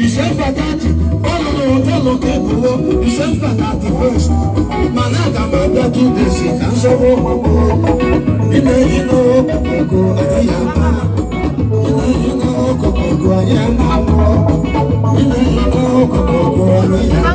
December 30, all of the hotel located December 31st. Manada Mada 2 days, and so in a Okuko, Ayaya, in a Okuko, Ayaya, in a Okuko, Ayaya,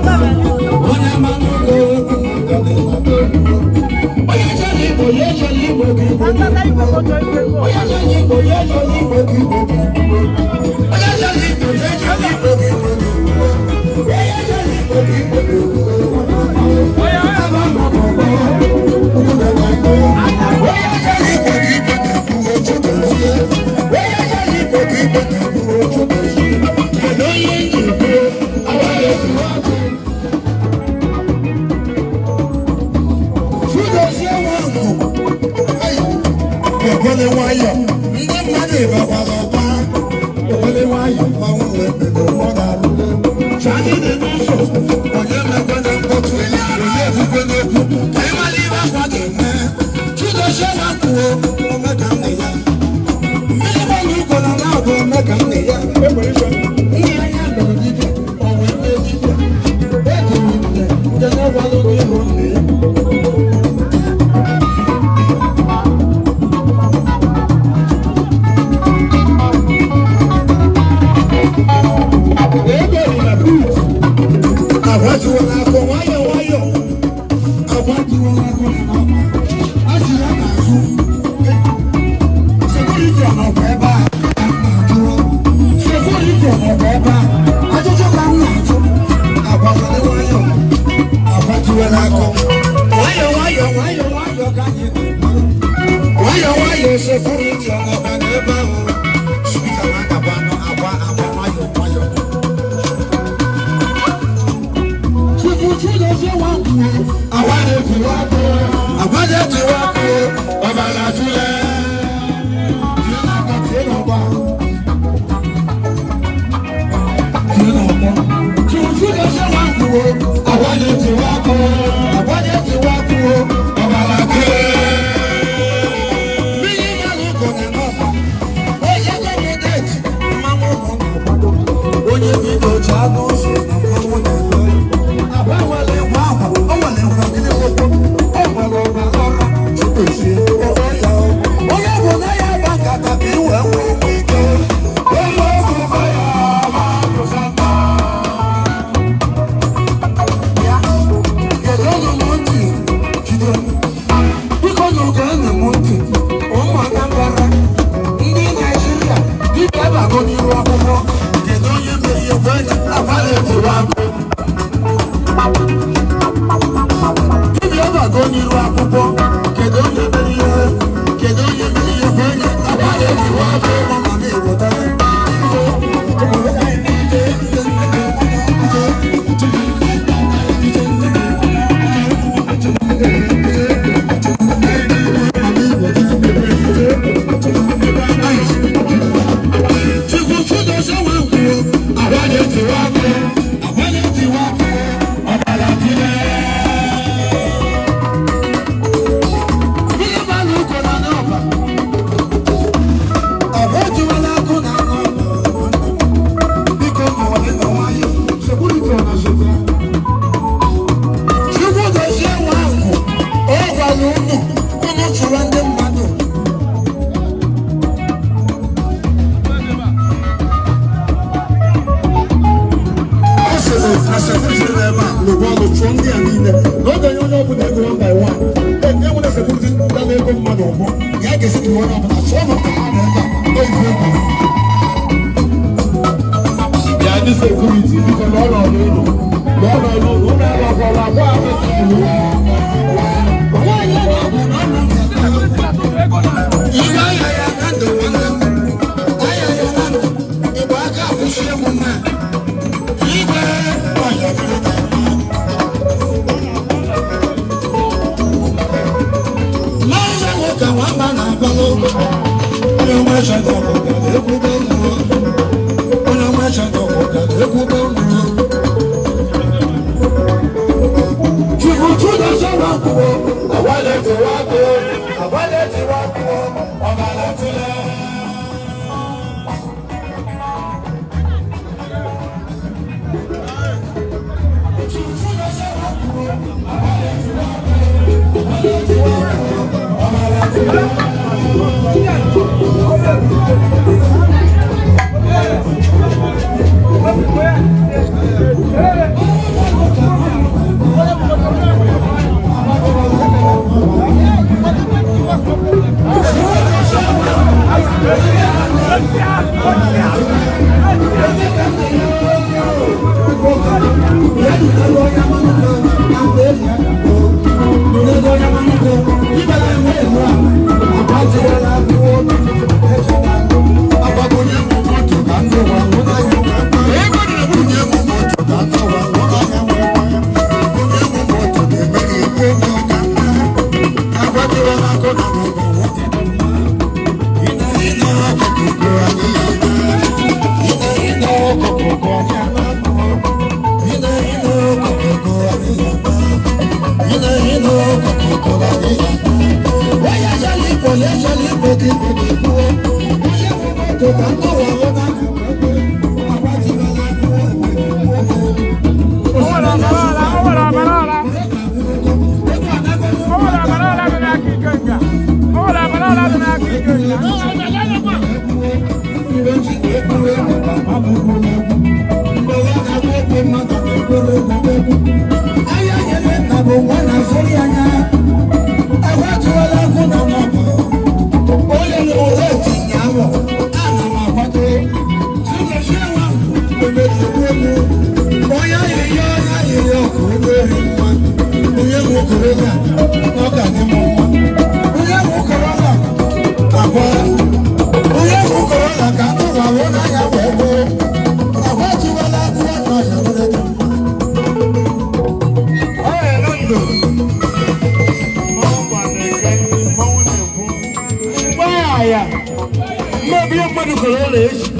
security because all of you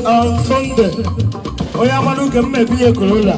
on Sunday. Onye Amanuke mmebi ekolola.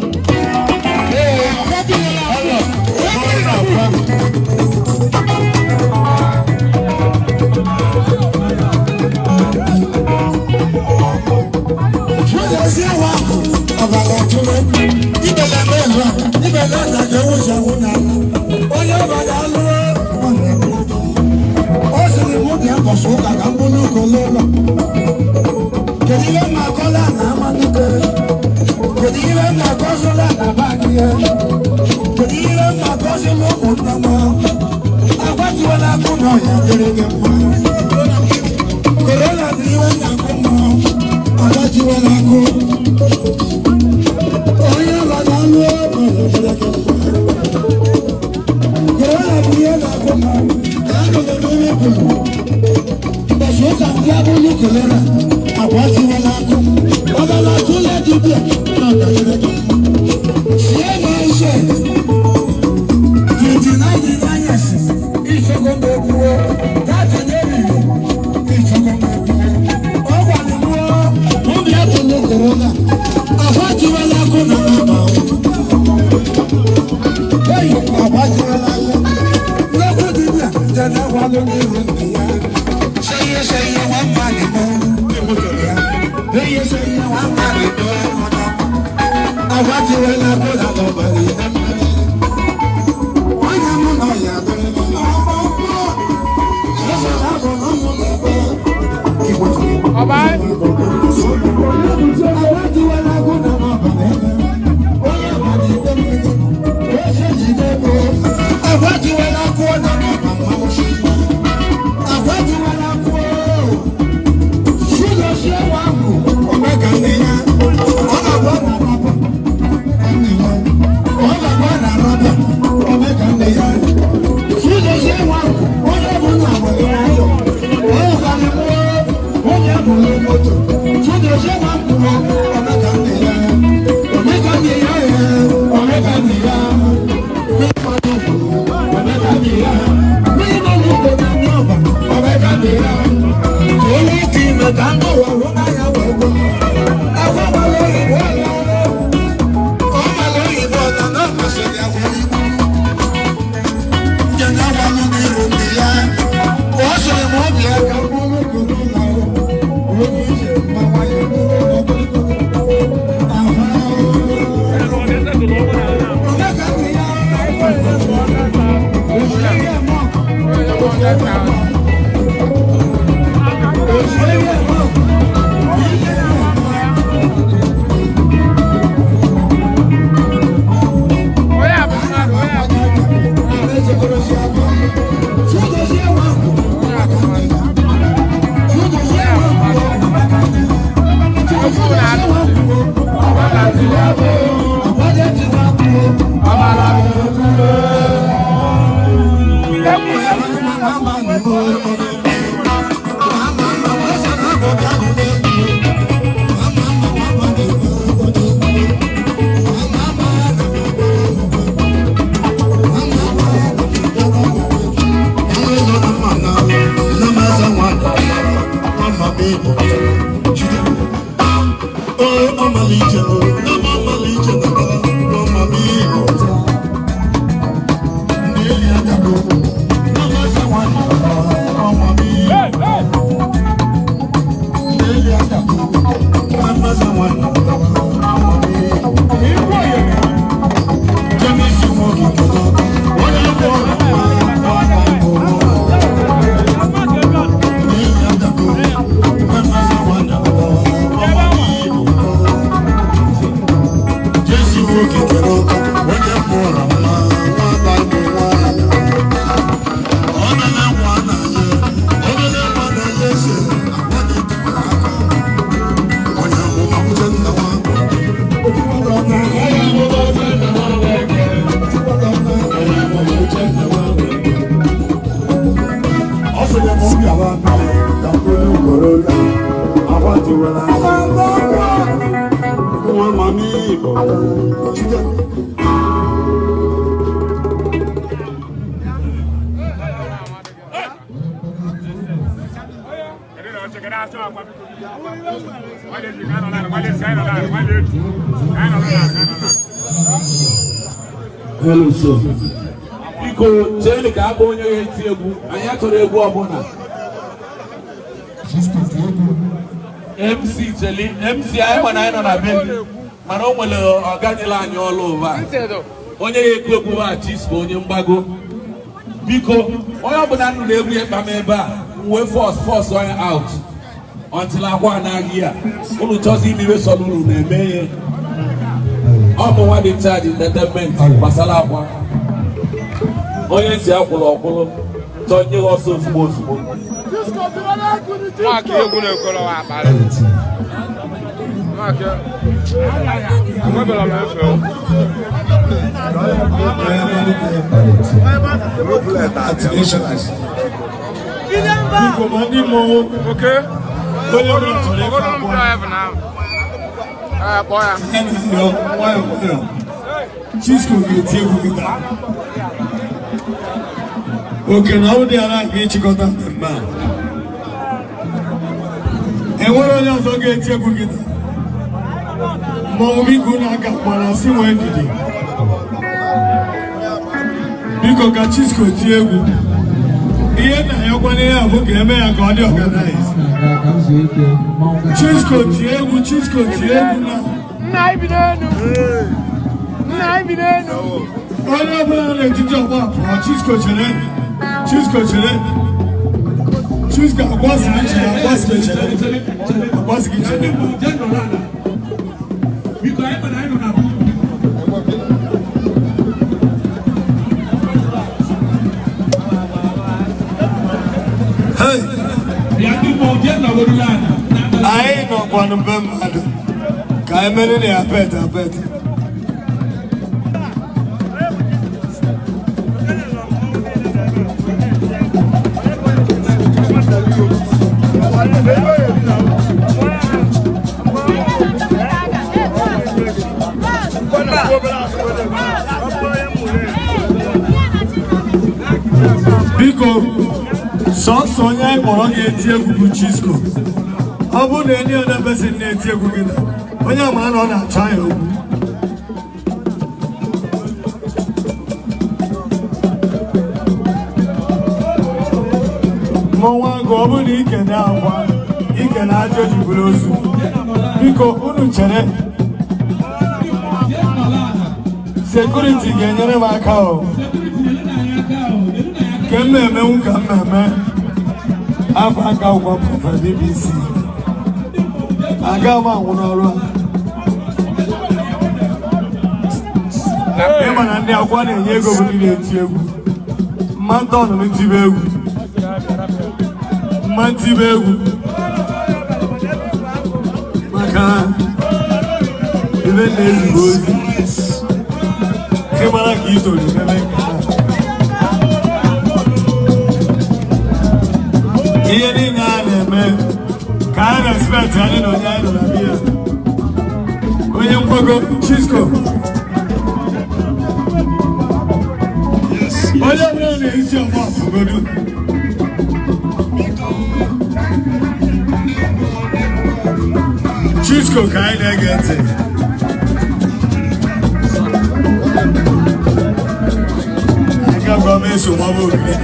Hello, sir. Biko, cheli ka abo onye eti egwu. Anyị achọrọ egwu ọbụla. MC cheli, MC anyị mana anyị nọ na be mana o nwere ọganila anyị ọlụ ụwa. Onye ga-ekwu egwu a Chisco onye mgbago. Biko, onye ọbụla nụ na-egwu ya kpam ebe a, wee force onye out. Until Akwa anaghị ya. Unu chọzi imiwe sọlụ unu na-eme ihe. Ọ bụ nwa dị charge entertainment gbasara Akwa. Onye si akwụrụ ọkwụrụ chọọ nye ọsọ ozugbo. Nwaka egwu na-ekọrọ wa akpara. Nwaka. Nwebela m efe. Okay. Chisco ga-eti egwu gị taa. Oke na ọ dị ala ga echikọta mmemme a. Enwere onye ọzọ ga-eti egwu gị taa. Mmọnwụ biko na-aka gbara si nwee ndidi. Biko ka Chisco tie egwu. Ihe na-ayọkwana ihe a bụ ka eme ya ka ọ dị organize. Chisco tie egwu, Chisco tie egwu na. Nna ibi n'enu. Nna ibi n'enu. Onye ọbụla na-etiti ọgba pụọ Chisco chere. Chisco chere. Chisco agbasi gị chere, agbasi gị chere. Agbasi gị chere. Anyị nọkwanụ mbe mmadụ ka anyị mere na ya apeta. sọsọ onye kpọrọ ga-eti egwu bụ Chisco. Ọ bụrụ na enyi onye besi na-eti egwu gị na onye ama na ọ na-achọ ya okwu. Mmọnwụ agụ ọ bụrụ na ike na Akwa ike na ajọ jiburu ozu biko unu chere sekuriti ga-enyere m aka o ke mmemenwu ka mmemme afọ aka ụgwọ pụta BBC aga m anwụ n'ọrụ a ịma na ndị Akwa na-enye ego bụ ndị na-eti egwu mmadụ ọnụnụ tibe egwu mmantibe egwu maka ebe na-ezigbo ozi ịmara ka itolu ebe nke ihe niile a na-eme ka a respect anyị na onye anyị nọ na biya onye mkpogo Chisco onye ọbụla na-esi ọgba afụgodu Chisco ka anyị na-ege ntị aga gwa m eso maba oriri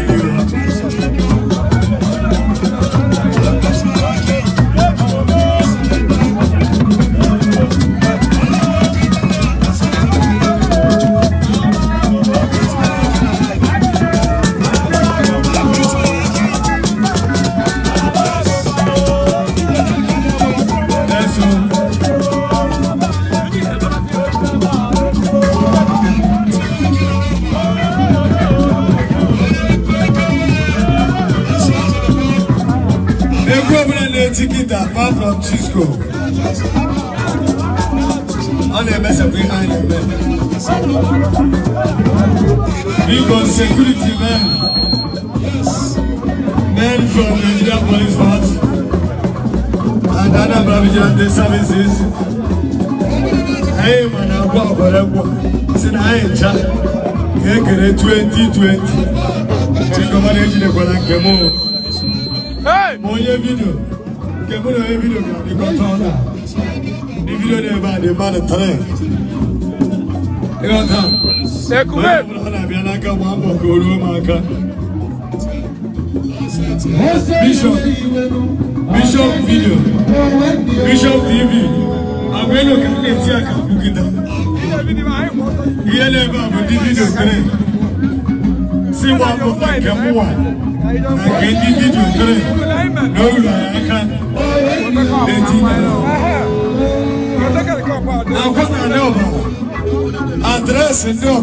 ticket apart from Chisco. On the mess behind the men. Because security men. Men from Nigeria Police Force and other vigilante services. Hey man, Akwa. Say I ain't chat. Hey, 2020. Check over the engine for that camo. Hey, Onye video. The video never the man train. Bishop video. Bishop TV. I'm going to get it. Here never the video train. See what I can I get the video train. No, I can't. Address Nando.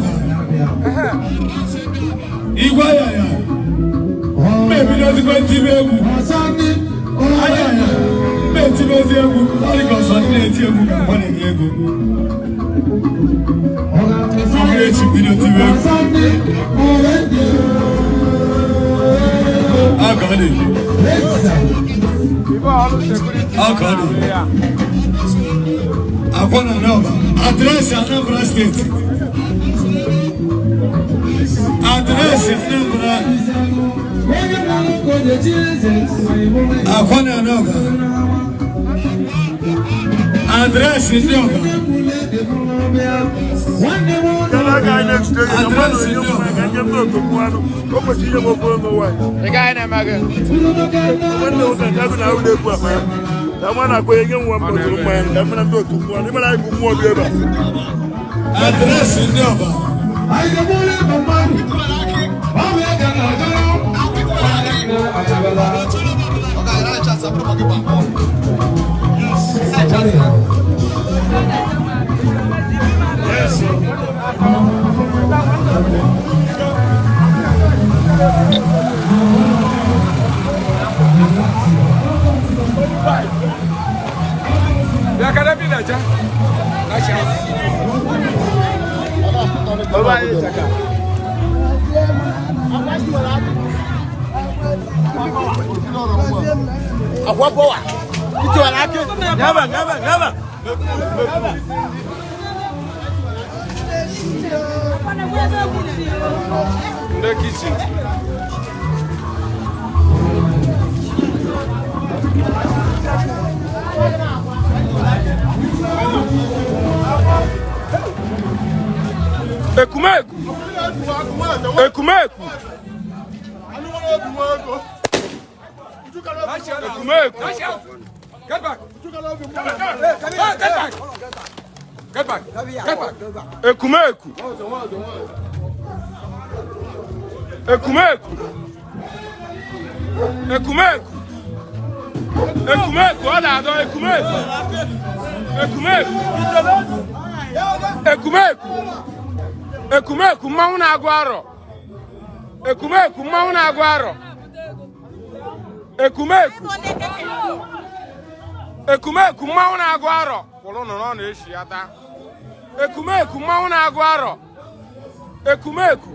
Ayaya. Maybe not going to be able. Ayaya. Maybe to be able. Only because I'm going to be able. I'm going to be able. I got it. I want to know address Anambra State. Address Anambra. I want to know address Anambra. The guy named Magan. That one I go again one more to man, that man go to one, even I go more together. Address in Nova. I can believe my money. Ya kada bi da ja. Baba ya taka. Akwa powa. Tiwara ke. Never. In the kitchen. Ekumeku. Ekumeku. Get back. Get back. Ekumeku. Ekumeku. Ekumeku. Ekumeku. Ekumeku. Ekumeku. Ekumeku. Ekumeku mmanwụ na-agụ arọ. Ekumeku mmanwụ na-agụ arọ. Ekumeku. Ekumeku mmanwụ na-agụ arọ. Kwụrụ nọ na-eshi ya taa. Ekumeku mmanwụ na-agụ arọ. Ekumeku.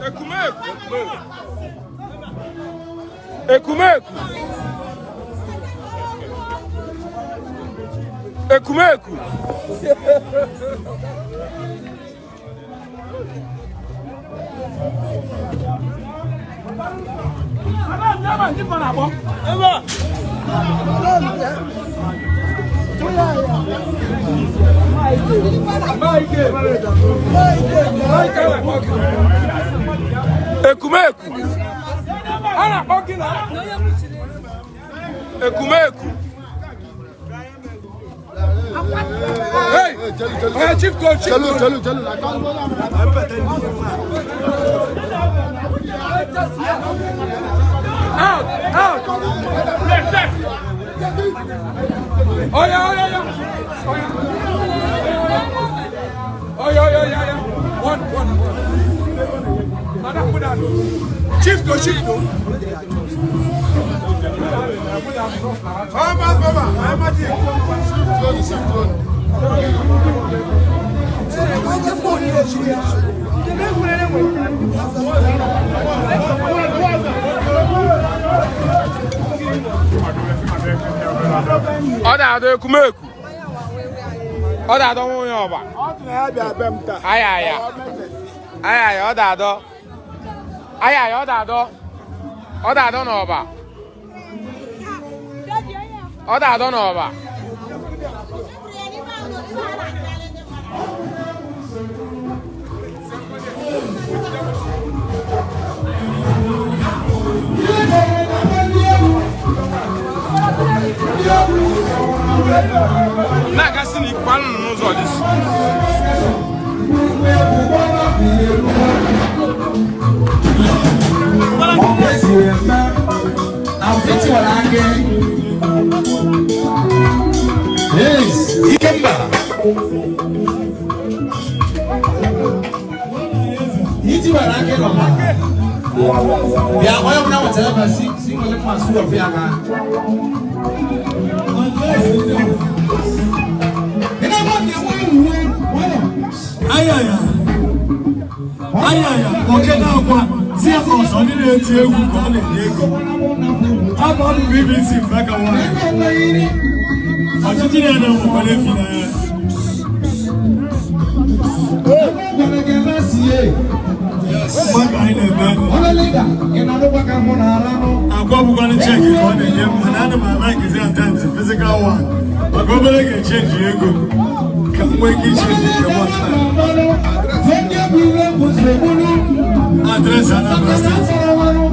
Ekumeku. Ekumeku. Ekumeku. Ekumeku. Ekumeku. Hey, chief coach. Chalo. Out. Left. Oh yeah. One. Chief coach. Ọdọ Ekumeku. Ọdọ nwunye ọba. Ayaya. Ọdọ n'ọba. Ọdọ n'ọba. Na-agasị n'ikpe anụ n'ụzọ dị. Ikemba. Tiwara ake no. Ya oyo na whatever si ngole masu of ya ka. Ayaya, oke na Akwa, si Akwa ni na-eti egwu ka ọ na-enye ego. Abụ BBC maka nwaanyị. Ọchịchị ya na-enwekwa n'efi na ya. Maka anyị na-eme. Akwa bụkwa na cheki ka ọ na-enye m, mana ana m ala ngizi attempt physical one. Maka obere ga-echenji ego ka m nwee ike ichenji nke one time. Address Anambra State.